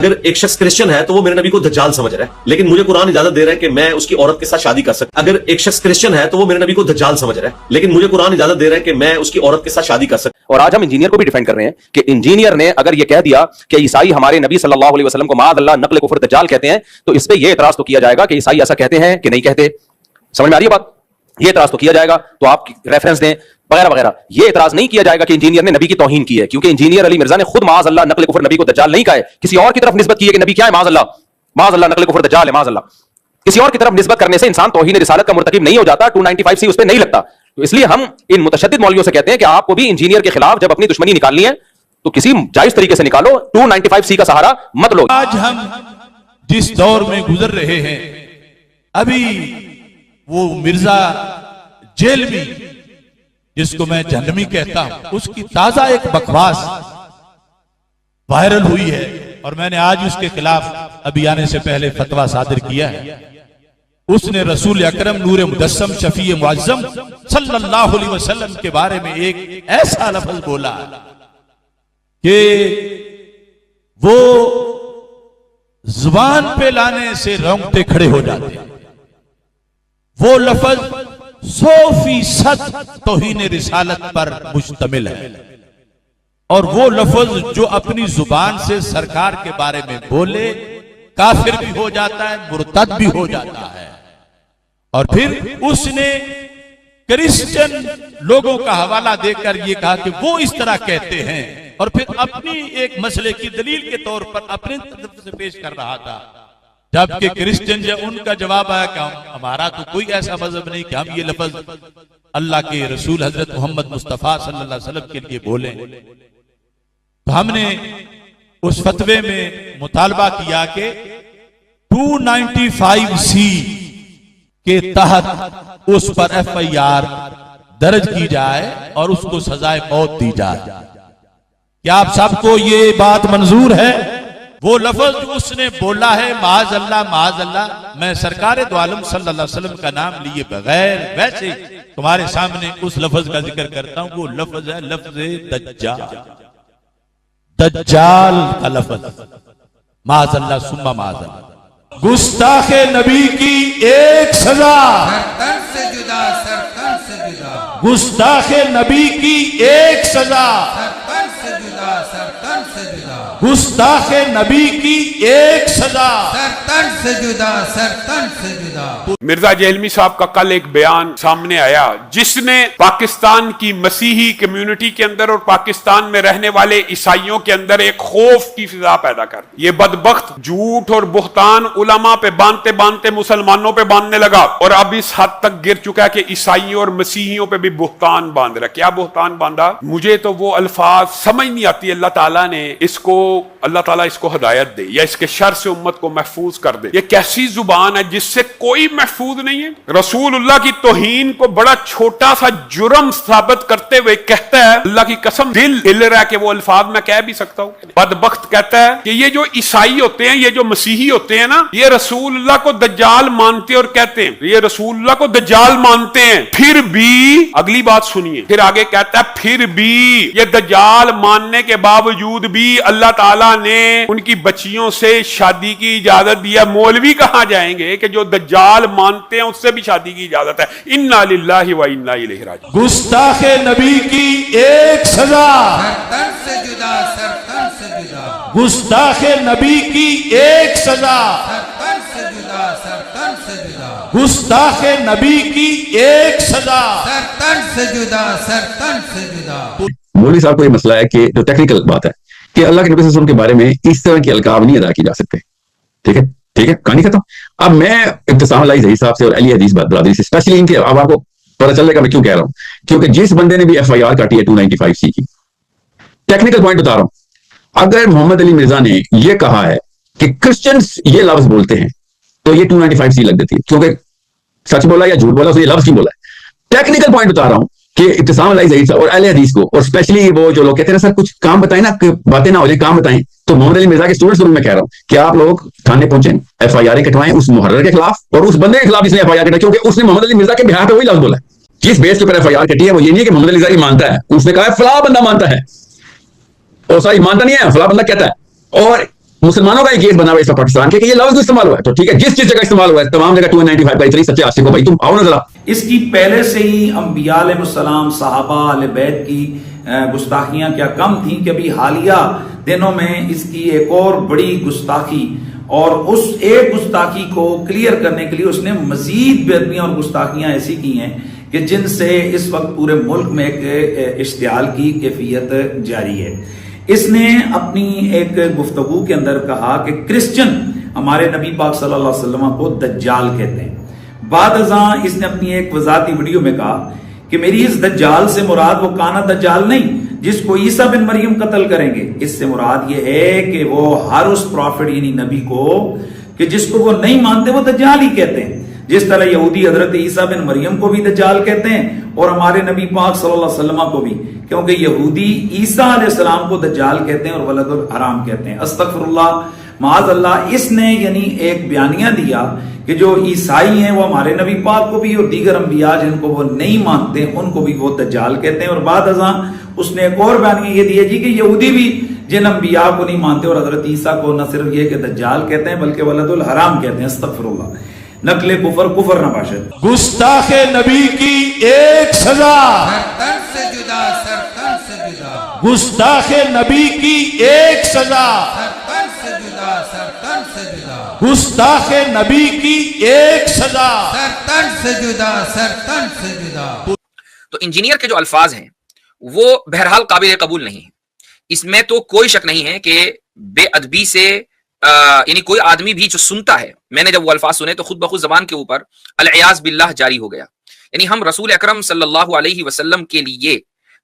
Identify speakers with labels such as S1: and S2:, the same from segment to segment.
S1: اگر ایک شخص کرسچن ہے تو وہ میرے نبی کو دجال سمجھ رہا ہے، لیکن مجھے قرآن اجازت دے رہا ہے کہ میں اس کی عورت کے ساتھ شادی کر سکتا ہوں۔ اگر ایک شخص کرسچن ہے تو وہ میرے نبی کو دجال سمجھ رہا ہے، لیکن مجھے قرآن اجازت دے رہا ہے کہ میں اس کی عورت کے ساتھ شادی کر سکتا ہوں۔
S2: اور آج ہم انجینئر کو بھی ڈیفینڈ کر رہے ہیں کہ انجینئر نے اگر یہ کہہ دیا کہ عیسائی ہمارے نبی صلی اللہ علیہ وسلم کو معاذ اللہ نقل کفر دجال کہتے ہیں، تو اس پہ یہ اعتراض تو کیا جائے گا کہ عیسائی ایسا کہتے ہیں کہ نہیں کہتے۔ سمجھ میں آ رہی ہے بات؟ یہ اعتراض تو کیا جائے گا، تو آپ ریفرنس دیں وغیرہ وغیرہ۔ یہ اعتراض نہیں کیا جائے گا کہ انجینئر نے نبی کی توہین کی ہے، کیونکہ انجینئر علی مرزا نے خود معاذ اللہ نقل کفر نبی کو دجال نہیں کہا ہے، کسی اور کی طرف نسبت کی ہے کہ نبی کیا ہے، معاذ اللہ نقل کفر دجال ہے، معاذ اللہ۔ کسی اور کی طرف نسبت کرنے سے انسان توہین رسالت کا مرتکب نہیں ہو جاتا، 295 اس پہ نہیں لگتا۔ تو اس لیے ہم ان متشدد مولویوں سے کہتے ہیں کہ آپ کو بھی انجینئر کے خلاف جب اپنی دشمنی نکالنی ہے تو کسی جائز طریقے سے نکالو، 295 کا سہارا مت لو۔
S3: آج ہم جس دور میں گزر رہے ہیں، ابھی وہ مرزا جیلوی جس کو میں جہنمی کہتا ہوں، اس کی تازہ ایک بکواس وائرل ہوئی ہے، اور میں نے آج اس کے خلاف ابھی آنے سے پہلے فتویٰ صادر کیا ہے۔ اس نے رسول اکرم نور مجسم شفیع معظم صلی اللہ علیہ وسلم کے بارے میں ایک ایسا لفظ بولا کہ وہ زبان پہ لانے سے رونگٹے کھڑے ہو جاتے ہیں۔ وہ لفظ 100% توہین رسالت پر مشتمل ہے، اور وہ لفظ جو اپنی زبان سے سرکار کے بارے میں بولے کافر بھی ہو جاتا ہے، مرتد بھی ہو جاتا ہے۔ اور پھر اس نے کرسچن لوگوں کا حوالہ دے کر یہ کہا کہ وہ اس طرح کہتے ہیں، اور پھر اپنی ایک مسئلے کی دلیل کے طور پر اپنے طرف سے پیش کر رہا تھا، جبکہ کرسچن جب ان کا جواب آیا کہ ہمارا تو کوئی ایسا مذہب نہیں کہ ہم یہ لفظ اللہ کے رسول حضرت محمد مصطفیٰ صلی اللہ علیہ وسلم کے لیے بولیں۔ تو ہم نے اس فتوے میں مطالبہ کیا کہ 295C کے تحت اس پر FIR درج کی جائے اور اس کو سزائے موت دی جائے۔ کیا آپ سب کو یہ بات منظور ہے؟ وہ لفظ جو اس نے بولا ہے معاذ اللہ، میں سرکار دو عالم صلی اللہ علیہ وسلم کا نام لیے بغیر ویسے تمہارے سامنے اس لفظ کا ذکر کرتا ہوں۔ وہ لفظ ہے لفظ دجال کا لفظ، معاذ اللہ ثم معاذ اللہ۔ گستاخ نبی کی ایک سزا،
S4: سرتن سے جدا، سرتن سے جدا،
S3: گستاخ نبی کی ایک سزا،
S4: سرتن سے جدا، سرتن سے جدا،
S3: گستاخ نبی کی ایک سزا،
S4: سرتن سے جدا، سرتن سے جدا۔
S5: مرزا جہلمی صاحب کا کل ایک بیان سامنے آیا جس نے پاکستان کی مسیحی کمیونٹی کے اندر اور پاکستان میں رہنے والے عیسائیوں کے اندر ایک خوف کی فضا پیدا کر دی۔ یہ بدبخت جھوٹ اور بہتان علماء پہ باندھتے باندھتے مسلمانوں پہ باندھنے لگا، اور اب اس حد تک گر چکا کہ عیسائیوں اور مسیحیوں پہ بھی بہتان باندھ رہا۔ کیا بہتان باندھا؟ مجھے تو وہ الفاظ سمجھ نہیں آتی۔ اللہ تعالیٰ اس کو ہدایت دے یا اس کے شر سے امت کو محفوظ کر دے۔ یہ کیسی زبان ہے جس سے کوئی محفوظ نہیں ہے؟ رسول اللہ کی توہین کو بڑا چھوٹا سا جرم ثابت کرتے ہوئے کہتا ہے، اللہ کی قسم دل ہل رہا ہے کہ وہ الفاظ میں کہہ بھی سکتا ہوں۔ بدبخت کہتا ہے کہ یہ جو عیسائی ہوتے ہیں، یہ جو مسیحی ہوتے ہیں نا، یہ رسول اللہ کو دجال مانتے اور کہتے ہیں یہ رسول اللہ کو دجال مانتے ہیں، پھر بھی اگلی بات سنیے، پھر آگے کہتا ہے پھر بھی یہ دجال ماننے کے باوجود بھی اللہ تعالیٰ نے ان کی بچیوں سے شادی کی اجازت دیا۔ مولوی کہاں جائیں گے کہ جو دجال مانتے ہیں اس سے بھی شادی کی اجازت ہے؟ انا للہ و انا الیہ راجعون۔
S3: گستاخ نبی کی ایک سزا،
S4: سرتن سے جدا، سرتن سے جدا،
S3: گستاخ نبی کی ایک سزا،
S4: سرتن سے جدا، سرتن سے جدا،
S3: گستاخ نبی کی ایک سزا۔
S4: سرتن سے جدا، سرتن سے جدا۔
S6: مولوی صاحب کو یہ مسئلہ ہے کہ جو ٹیکنیکل بات ہے کہ اللہ کے نبی صلی اللہ علیہ وسلم کے بارے میں اس طرح کی القاب نہیں ادا کی جا سکتے۔ ٹھیک ہے، کہانی ختم۔ اب میں ابتسام اللہ ظہیر صاحب سے اور علی حدیث برادری سے اسپیشلی ان کے، اب آپ کو پتہ چل جائے گا میں کیوں کہہ رہا ہوں، کیونکہ جس بندے نے بھی FIR کاٹی ہے 295C کی، ٹیکنیکل پوائنٹ بتا رہا ہوں، اگر محمد علی مرزا نے یہ کہا ہے کہ کرسچنز یہ لفظ بولتے ہیں تو یہ 295C لگ دیتی ہے، کیونکہ سچ بولا یا جھوٹ بولا، تو یہ لفظ کیوں بولا ہے؟ ٹیکنیکل پوائنٹ بتا رہا ہوں کہ ابتسام اللہ ظہیر صاحب اور اہل حدیث کو، اور اسپیشلی وہ جو لوگ کہتے ہیں نا سر کچھ کام بتائیں نا، باتیں نہ ہو جائیں، کام بتائیں، تو محمد علی مرزا کے اسٹوڈنٹس کو میں کہہ رہا ہوں کہ آپ لوگ تھانے پہنچیں، FIR کٹوائیں اس محرر کے خلاف اور اس بندے کے خلاف جس نے FIR کٹا، کیونکہ اس نے محمد علی مرزا کے بہار پہ وہی لفظ بولا ہے جس بیس کے اوپر FIR کٹی ہے۔ وہ یہ نہیں ہے کہ محمد علی مرزا مانتا ہے، اس نے کہا ہے فلاں بندہ مانتا ہے، اور ساری مانتا نہیں ہے، فلاں بندہ کہتا ہے۔ اور مسلمانوں کا ایک گیٹ بنا ہوا ہے اس پاکستان کے کہ یہ لفظ استعمال ہوا ہے تو ٹھیک ہے جس جگہ استعمال ہوا ہے تمام جگہ 295 کا اتنی سچے عاشق ہو بھائی تم آؤ نا ذرا.
S7: اس کی پہلے سے ہی انبیاء علیہ السلام صحابہ اہل بیت کی گستاخیاں کیا کم تھیں کہ ابھی حالیہ دنوں میں اس کی ایک اور بڑی گستاخی اور اس ایک گستاخی کو کلیئر کرنے کے لیے اس نے مزید بے ادبیاں اور گستاخیاں ایسی کی ہیں کہ جن سے اس وقت پورے ملک میں ایک اشتعال کی کیفیت جاری ہے. اس نے اپنی ایک گفتگو کے اندر کہا کہ کرسچن ہمارے نبی پاک صلی اللہ علیہ وسلم کو دجال کہتے ہیں. بعد ازاں اس نے اپنی ایک وضاحتی ویڈیو میں کہا کہ میری اس دجال سے مراد وہ کانا دجال نہیں جس کو عیسیٰ بن مریم قتل کریں گے. اس سے مراد یہ ہے کہ وہ ہر اس پروفٹ یعنی نبی کو کہ جس کو وہ نہیں مانتے وہ دجال ہی کہتے ہیں. جس طرح یہودی حضرت عیسیٰ بن مریم کو بھی دجال کہتے ہیں اور ہمارے نبی پاک صلی اللہ علیہ وسلم کو بھی, کیونکہ یہودی عیسیٰ علیہ السلام کو دجال کہتے ہیں اور ولد الحرام کہتے ہیں. استغفر اللہ معاذ اللہ. اس نے یعنی ایک بیانیہ دیا کہ جو عیسائی ہیں وہ ہمارے نبی پاک کو بھی اور دیگر انبیاء جن کو وہ نہیں مانتے ان کو بھی وہ دجال کہتے ہیں. اور بعد ازاں اس نے ایک اور بیانیہ یہ دیا جی کہ یہودی بھی جن انبیاء کو نہیں مانتے اور حضرت عیسیٰ کو نہ صرف یہ کہ دجال کہتے ہیں بلکہ ولد الحرام کہتے ہیں. استغفر اللہ. نقل کفر کفر نہ باشد.
S3: گستاخ نبی کی ایک سزا,
S4: سرتن سے جدا سرتن سے جدا,
S3: گستاخ نبی کی ایک سزا,
S4: سرتن سے جدا سرتن سے جدا,
S3: گستاخ نبی کی ایک سزا.
S4: سرتن سے جدا سرتن سے جدا.
S8: تو انجینئر کے جو الفاظ ہیں وہ بہرحال قابل قبول نہیں ہیں. اس میں تو کوئی شک نہیں ہے کہ بے ادبی سے یعنی کوئی آدمی بھی جو سنتا ہے, میں نے جب وہ الفاظ سنے تو خود بخود زبان کے اوپر العیاذ باللہ جاری ہو گیا. یعنی ہم رسول اکرم صلی اللہ علیہ وسلم کے لیے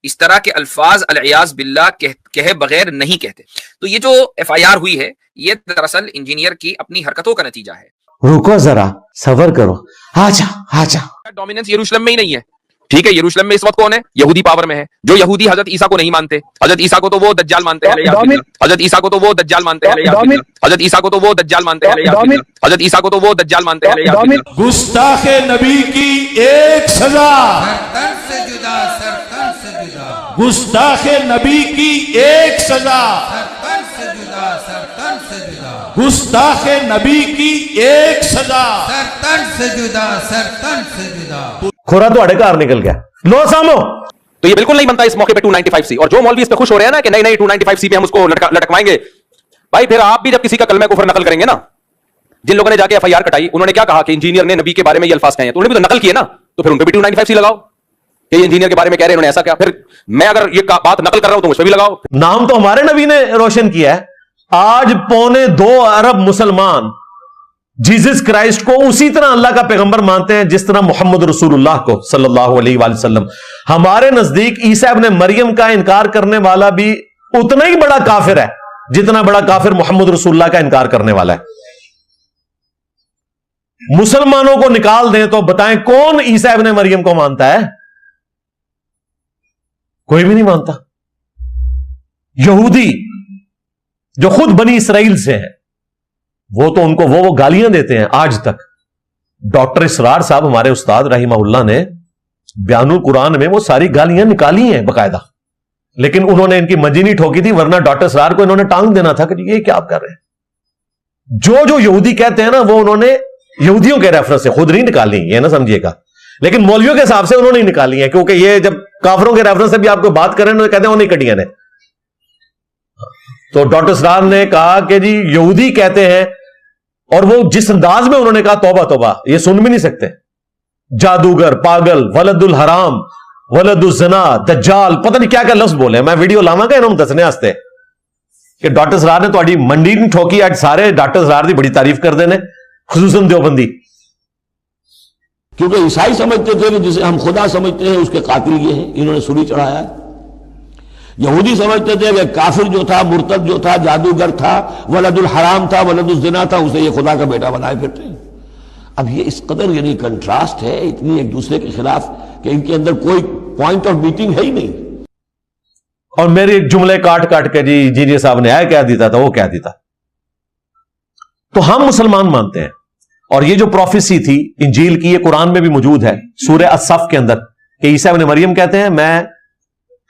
S8: اس طرح کے الفاظ العیاذ باللہ کہے بغیر نہیں کہتے. تو یہ جو ایف آئی آر ہوئی ہے یہ دراصل انجینئر کی اپنی حرکتوں کا نتیجہ ہے.
S9: رکو ذرا صبر کرو, آجا.
S8: ڈومیننس یروشلم میں ہی نہیں ہے, ٹھیک ہے. یروشلم میں اس وقت کون ہے؟ یہودی پاور میں ہے. جو یہودی حضرت عیسیٰ کو نہیں مانتے, حضرت عیسیٰ کو تو وہ دجال مانتے ہیں, حضرت عیسیٰ کو تو وہ دجال مانتے ہیں, حضرت عیسیٰ کو تو وہ دجال مانتے ہیں, حضرت عیسیٰ کو تو وہ دجال مانتے ہیں.
S3: گستاخ نبی کی ایک سزا,
S4: سرتن سے جدا سرتن سے جدا,
S3: گستاخ نبی کی ایک سزا,
S4: سرتن سے جدا سرتن سے جدا,
S3: گستاخ نبی کی ایک سزا.
S4: سرتن سے جدا سرتن سے جدا.
S9: کھورا تو اڑے کار نکل گیا, لو سامو.
S2: تو یہ بالکل نہیں بنتا اس موقع پہ 295C. اور جو مولوی اس پہ خوش ہو رہے ہیں نا کہ نہیں 295C پہ ہم اس کو لٹکوائیں گے, بھائی پھر آپ بھی جب کسی کا کلمہ کفر نقل کریں گے نا, جن لوگوں نے جا کے ایف آئی آر کٹائی انہوں نے کیا کہا کہ انجینئر نے نبی کے بارے میں یہ الفاظ کہے ہیں, تو انہوں نے بھی تو نقل کیے نا, تو پھر ان پہ بھی 295C لگاؤ کہ یہ انجینئر کے بارے میں کہہ رہے ہیں انہوں نے ایسا کیا. پھر میں اگر یہ بات نقل کر رہا ہوں تو مجھ پہ بھی لگاؤ.
S9: نام تو ہمارے نبی نے روشن کیا ہے. آج 2.25 ارب مسلمان جیزس کرائسٹ کو اسی طرح اللہ کا پیغمبر مانتے ہیں جس طرح محمد رسول اللہ کو صلی اللہ علیہ وآلہ وسلم. ہمارے نزدیک عیسیٰ ابن مریم کا انکار کرنے والا بھی اتنا ہی بڑا کافر ہے جتنا بڑا کافر محمد رسول اللہ کا انکار کرنے والا ہے. مسلمانوں کو نکال دیں تو بتائیں کون عیسیٰ ابن مریم کو مانتا ہے؟ کوئی بھی نہیں مانتا. یہودی جو خود بنی اسرائیل سے ہیں وہ تو ان کو وہ گالیاں دیتے ہیں آج تک. ڈاکٹر اسرار صاحب ہمارے استاد رحمہ اللہ نے بیان القرآن میں وہ ساری گالیاں نکالی ہیں باقاعدہ, لیکن انہوں نے ان کی منجی نہیں ٹھوکی تھی, ورنہ ڈاکٹر اسرار کو انہوں نے ٹانگ دینا تھا کہ یہ کیا آپ کر رہے ہیں. جو یہودی کہتے ہیں نا وہ انہوں نے یہودیوں کے ریفرنس سے خود نہیں نکالی, یہ نہ سمجھیے گا, لیکن مولویوں کے حساب سے انہوں نے نکالی ہیں, کیونکہ یہ جب کافروں کے ریفرنس سے بھی آپ کو بات کریں تو کہتے ہیں وہ نہیں کٹیاں نے. تو ڈاکٹر اسرار نے کہا کہ جی یہودی کہتے ہیں, اور وہ جس انداز میں انہوں نے کہا توبہ توبہ, یہ سن بھی نہیں سکتے. جادوگر, پاگل, ولد الحرام, ولد الزنا, دجال, پتہ نہیں کیا کیا لفظ بولے. میں ویڈیو لاواں گا انہوں نے دسنے واسطے کہ ڈاکٹر اسرار نے تہاڈی منڈی نہیں ٹھوکی. اج سارے ڈاکٹر اسرار دی بڑی تعریف کرتے ہیں, خصوصاً دیوبندی.
S10: کیونکہ عیسائی سمجھتے تھے کہ جسے ہم خدا سمجھتے ہیں اس کے قاتل یہ ہیں, انہوں نے سولی چڑھایا ہے. یہودی سمجھتے تھے کہ کافر جو تھا, مرتد جو تھا, جادوگر تھا, ولد الحرام تھا, ولد الزنا تھا, اسے یہ خدا کا بیٹا بنائے پھرتے ہیں. اب یہ اس قدر یعنی کنٹراسٹ ہے اتنی ایک دوسرے کے خلاف کہ ان کے اندر کوئی پوائنٹ آف میٹنگ ہے ہی نہیں.
S9: اور میرے جملے کاٹ کاٹ کے جی جی صاحب نے کہہ دیتا تھا وہ کہہ دیتا. تو ہم مسلمان مانتے ہیں, اور یہ جو پروفیسی تھی انجیل کی یہ قرآن میں بھی موجود ہے سورہ الصف کے اندر کہ عیسیٰ ابن مریم کہتے ہیں میں